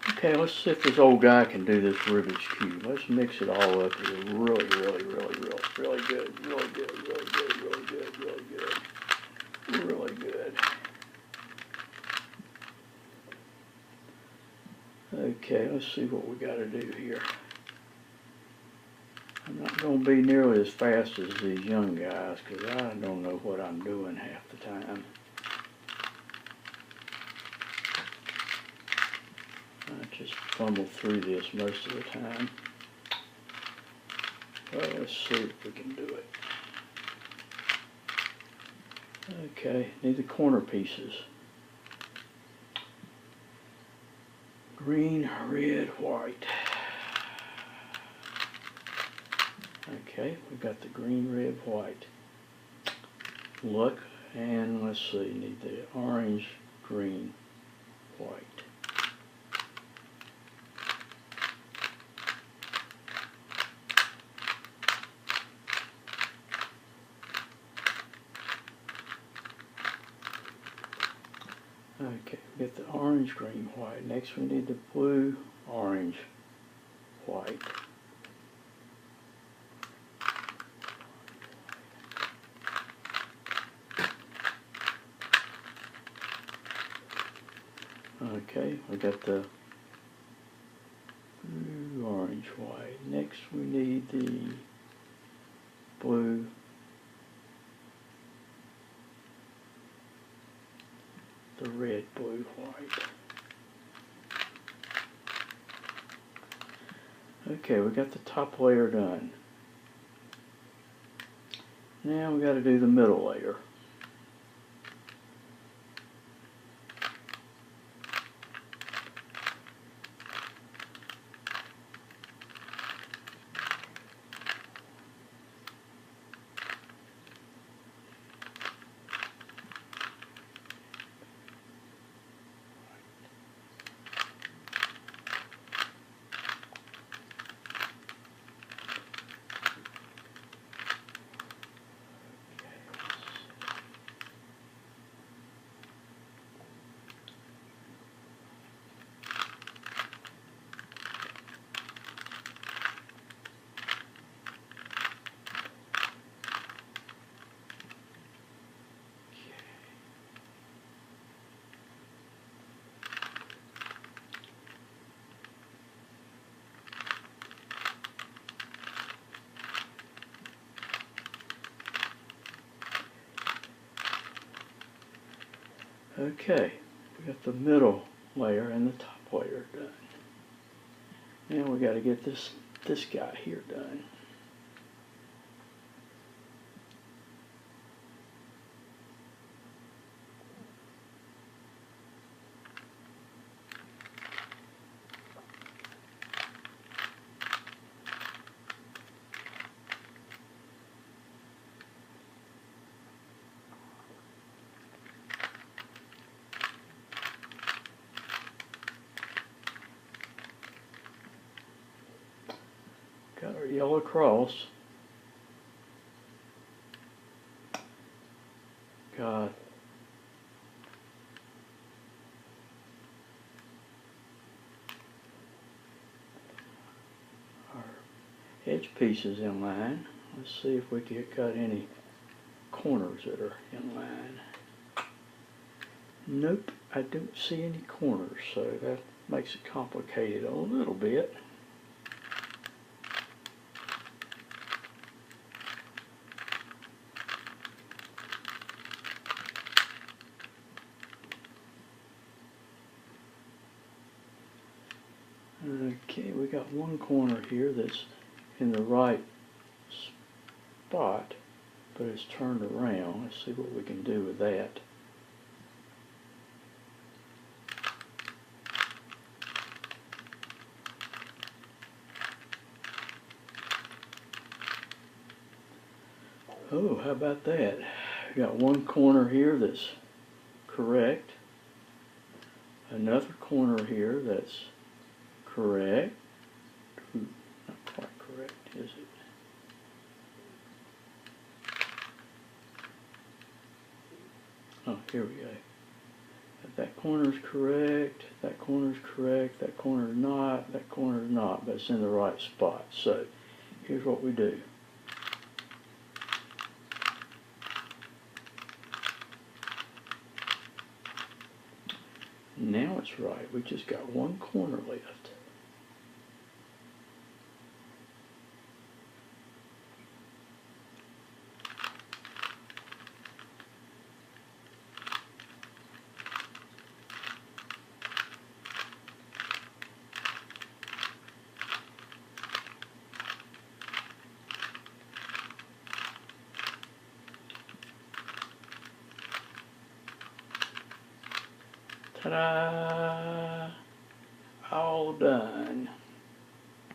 Okay, let's see if this old guy can do this Rubik's Cube. Let's mix it all up here. Really good, really good, really good, really good, really good, really good. Really good. Okay, let's see what we got to do here. I'm not going to be nearly as fast as these young guys because I don't know what I'm doing half the time. I just fumble through this most of the time. Well, let's see if we can do it. Okay, need the corner pieces. Green, red, white. Okay, we've got the green, red, white. Look, and let's see, need the orange, green, white. Okay, we get the orange, green, white. Next we need the blue, orange, white. Okay, we got the blue, orange, white. Next we need the blue, the red, blue, white. Okay, we got the top layer done. Now we got to do the middle layer. Okay, we got the middle layer and the top layer done. Now we got to get this guy here done. Got our yellow cross. Got our edge pieces in line. Let's see if we got any corners that are in line. Nope, I don't see any corners, so that makes it complicated a little bit. Okay, we got one corner here that's in the right spot, but it's turned around. Let's see what we can do with that. Oh, how about that? We got one corner here that's correct. Another corner here that's correct. Ooh, not quite correct, is it? Oh, here we go. that corner's correct, that corner's correct, that corner's not, but it's in the right spot. So here's what we do. Now it's right. We just got one corner left. Ta-da! All done.